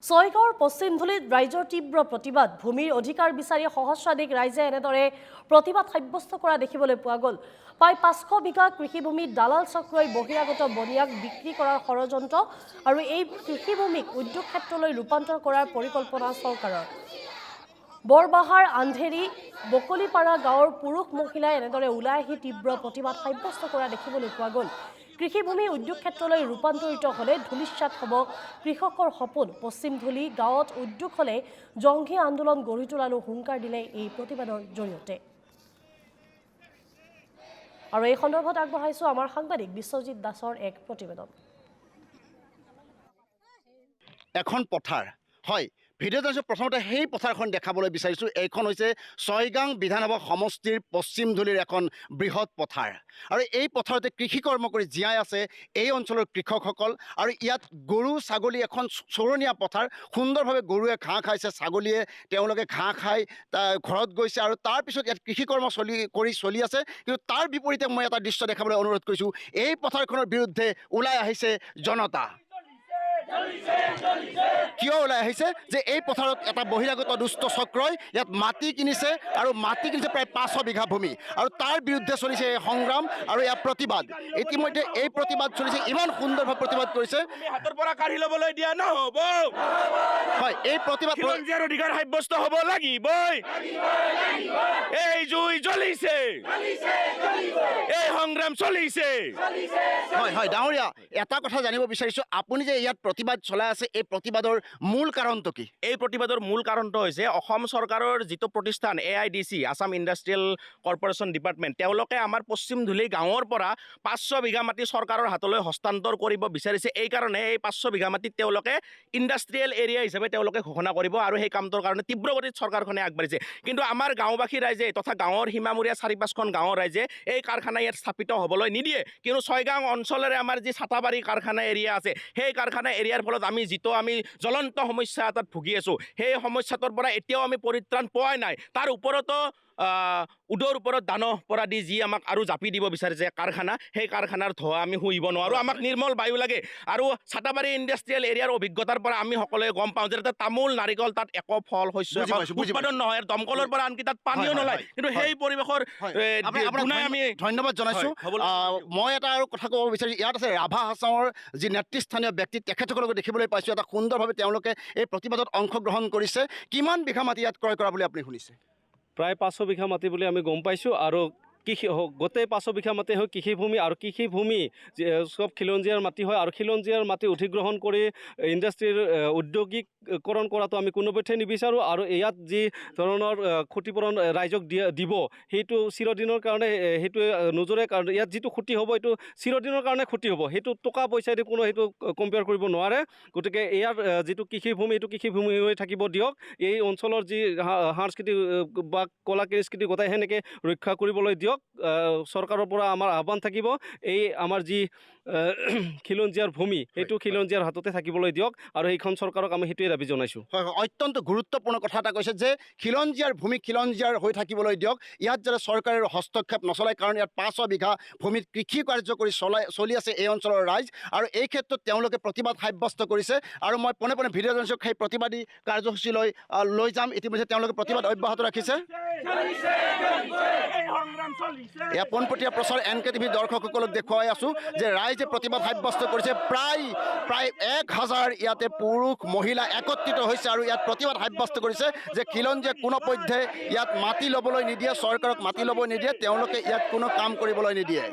ছয়গাঁৱৰ পশ্চিমধুলিত ৰাইজৰ তীব্ৰ প্ৰতিবাদ ভূমিৰ অধিকাৰ বিচাৰি সহস্ৰাধিক ৰাইজে এনেদৰে প্ৰতিবাদ সাব্যস্ত কৰা দেখিবলৈ পোৱা গ'ল। প্ৰায় 500 বিঘা কৃষিভূমিত দালাল চক্ৰই বহিৰাগত বনিয়াক বিক্ৰী কৰাৰ ষড়যন্ত্ৰ আৰু এই কৃষিভূমিক উদ্যোগ ক্ষেত্ৰলৈ ৰূপান্তৰ কৰাৰ পৰিকল্পনা চৰকাৰৰ। বৰবাহাৰ আন্ধেৰী বকলিপাৰা গাঁৱৰ পুৰুষ মহিলাই এনেদৰে ওলাই আহি তীব্ৰ প্ৰতিবাদ সাব্যস্ত কৰা দেখিবলৈ পোৱা গ'ল। কৃষিভূমি উদ্যোগ ক্ষেত্ৰলৈ ৰূপান্তৰিত হ'লে ধুলিশ্বাত হ'ব কৃষকৰ সপোন। পশ্চিমধুলি গাঁৱত উদ্যোগ হ'লে জংঘী আন্দোলন গঢ়ি তোলালৈ হুংকাৰ দিলে এই প্ৰতিবাদৰ জৰিয়তে। আৰু এই সন্দৰ্ভত আগবঢ়াইছো আমাৰ সাংবাদিক বিশ্বজিৎ দাসৰ এক প্ৰতিবেদন। এখন পথাৰ হয় ভিডিঅ' জানিছোঁ প্ৰথমতে সেই পথাৰখন দেখাবলৈ বিচাৰিছোঁ। এইখন হৈছে ছয়গাঁও বিধানসভা সমষ্টিৰ পশ্চিমধুলিৰ এখন বৃহৎ পথাৰ আৰু এই পথাৰতে কৃষি কৰ্ম কৰি জীয়াই আছে এই অঞ্চলৰ কৃষকসকল। আৰু ইয়াত গৰু ছাগলী এখন চৰণীয়া পথাৰ, সুন্দৰভাৱে গৰুৱে ঘাঁহ খাইছে, ছাগলীয়ে তেওঁলোকে ঘাঁহ খাই ঘৰত গৈছে আৰু তাৰপিছত ইয়াত কৃষি কৰ্ম চলি আছে। কিন্তু তাৰ বিপৰীতে মই এটা দৃশ্য দেখাবলৈ অনুৰোধ কৰিছোঁ। এই পথাৰখনৰ বিৰুদ্ধে ওলাই আহিছে জনতা। কিয় ওলাই আহিছে? যে এই পথাৰত এটা বহিৰাগত দুষ্ট চক্ৰই ইয়াত মাটি কিনিছে আৰু মাটি কিনিছে প্ৰায় 500 বিঘা ভূমি আৰু তাৰ বিৰুদ্ধে চলিছে এই সংগ্ৰাম আৰু ইয়াৰ প্ৰতিবাদ। ইতিমধ্যে এই প্ৰতিবাদ চলিছে, ইমান সুন্দৰভাৱে প্ৰতিবাদ কৰিছে। হাতৰ পৰা কাঢ়ি ল'বলৈ দিয়া নহ'ব। হয়, এই প্ৰতিবাদ অধিকাৰ সাব্যস্ত হ'ব লাগিবই। এই জুই জ্বলিছে, এই সংগ্ৰাম চলিছে। হয় হয় ডাঙৰীয়া, এটা কথা জানিব বিচাৰিছোঁ, আপুনি যে ইয়াত প্ৰতিবাদ চলাই আছে, এই প্ৰতিবাদৰ মূল কাৰণটো কি? এই প্ৰতিবাদৰ মূল কাৰণটো হৈছে অসম চৰকাৰৰ যিটো প্ৰতিষ্ঠান AIDC Assam industrial corporation department, তেওঁলোকে আমাৰ পশ্চিমধুলি গাঁৱৰ পৰা 500 বিঘা মাটি চৰকাৰৰ হাতলৈ হস্তান্তৰ কৰিব বিচাৰিছে। এইকাৰণে এই 500 বিঘা মাটিত তেওঁলোকে ইণ্ডাষ্ট্ৰিয়েল এৰিয়া হিচাপে তেওঁলোকে ঘোষণা কৰিব আৰু সেই কামটোৰ কাৰণে তীব্ৰ গতিত চৰকাৰখনে আগবাঢ়িছে। কিন্তু আমাৰ গাঁওবাসী ৰাইজে তথা গাঁৱৰ সীমামূৰীয়া 4-5খন গাঁৱৰ ৰাইজে এই কাৰখানা ইয়াত স্থাপিত হ'বলৈ নিদিয়ে। কিন্তু ছয়গাঁও অঞ্চলেৰে আমাৰ যি ছাতাবাৰী কাৰখানা এৰিয়া আছে, সেই কাৰখানা এৰিয়াৰ ফলত আমি জ্বলন্ত সমস্যা এটাত ভুগি আছোঁ। সেই সমস্যাটোৰ পৰা এতিয়াও আমি পৰিত্ৰাণ পোৱাই নাই। তাৰ ওপৰতো উদৰ ওপৰত দানহ পৰা দি যি আমাক আৰু জাপি দিব বিচাৰিছে কাৰখানা, সেই কাৰখানাৰ ধোঁৱা আমি শুহিব নোৱাৰোঁ। আমাক নিৰ্মল বায়ু লাগে। আৰু ছাতাবাৰী ইণ্ডাষ্ট্ৰিয়েল এৰিয়াৰ অভিজ্ঞতাৰ পৰা আমি সকলোৱে গম পাওঁ যে তামোল নাৰিকল তাত একো ফল শস্য উৎপাদন নহয়, দমকলৰ পৰা আনকি তাত পানীও নোলায়। কিন্তু সেই পৰিৱেশৰ আমি ধন্যবাদ জনাইছোঁ। মই এটা আৰু কথা ক'ব বিচাৰিছোঁ, ইয়াত আছে ৰাভা হাছামৰ যি নেতৃস্থানীয় ব্যক্তি, তেখেতসকলক দেখিবলৈ পাইছোঁ এটা সুন্দৰভাৱে তেওঁলোকে এই প্ৰতিবাদত অংশগ্ৰহণ কৰিছে। কিমান বিঘা মাটি ইয়াত ক্ৰয় কৰা বুলি আপুনি শুনিছে? প্ৰায় 500 বিঘা মাটি বুলি আমি গম পাইছোঁ। আৰু গোটেই 500 বিঘা মাটি হয় কৃষিভূমি, আৰু কৃষিভূমি চব খিলঞ্জীয়াৰ মাটি হয়। আৰু খিলঞ্জীয়াৰ মাটি অধিগ্ৰহণ কৰি ইণ্ডাষ্ট্ৰীৰ ঔদ্যোগিকৰণ কৰাটো আমি কোনোপধ্যে নিবিচাৰোঁ। আৰু ইয়াত যি ধৰণৰ ক্ষতিপূৰণ ৰাইজক দিব, সেইটো চিৰদিনৰ কাৰণে সেইটোৱে নোজোৰে। কাৰণ ইয়াত যিটো ক্ষতি হ'ব এইটো চিৰদিনৰ কাৰণে ক্ষতি হ'ব, সেইটো টকা পইচাইদি কোনো সেইটো কম্পেয়াৰ কৰিব নোৱাৰে। গতিকে ইয়াৰ যিটো কৃষিভূমি, এইটো কৃষিভূমি হৈ থাকিব দিয়ক। এই অঞ্চলৰ যি সাংস্কৃতিক বা কলা সংস্কৃতি গোটাই সেনেকৈ ৰক্ষা কৰিবলৈ দিয়ক। চৰকাৰৰ পৰা আমাৰ আহ্বান থাকিব, এই আমাৰ যি খিলঞ্জীয়াৰ ভূমি, সেইটো খিলঞ্জীয়াৰ হাততে থাকিবলৈ দিয়ক। আৰু এইখন চৰকাৰক আমি সেইটোৱে দাবী জনাইছোঁ। হয় হয়, অত্যন্ত গুৰুত্বপূৰ্ণ কথা এটা কৈছে যে খিলঞ্জীয়াৰ ভূমি খিলঞ্জীয়াৰ হৈ থাকিবলৈ দিয়ক। ইয়াত যাতে চৰকাৰৰ হস্তক্ষেপ নচলায়, কাৰণ ইয়াত 500 বিঘা ভূমিত কৃষি কাৰ্য কৰি চলি আছে এই অঞ্চলৰ ৰাইজ। আৰু এই ক্ষেত্ৰত তেওঁলোকে প্ৰতিবাদ সাব্যস্ত কৰিছে। আৰু মই পোনে পোনে ভিডিঅ' জানিছোঁ সেই প্ৰতিবাদী কাৰ্যসূচীলৈ লৈ যাম। ইতিমধ্যে তেওঁলোকে প্ৰতিবাদ অব্যাহত ৰাখিছে। এয়া পোনপটীয়া প্ৰচাৰ NKTV দৰ্শকসকলক দেখুৱাই আছোঁ যে ৰাইজে প্ৰতিবাদ সাব্যস্ত কৰিছে। প্ৰায় 1000 ইয়াতে পুৰুষ মহিলা একত্ৰিত হৈছে আৰু ইয়াত প্ৰতিবাদ সাব্যস্ত কৰিছে যে খিলঞ্জীয়ে কোনোপধ্যে ইয়াত মাটি ল'বলৈ নিদিয়ে, চৰকাৰক মাটি ল'ব নিদিয়ে, তেওঁলোকে ইয়াত কোনো কাম কৰিবলৈ নিদিয়ে।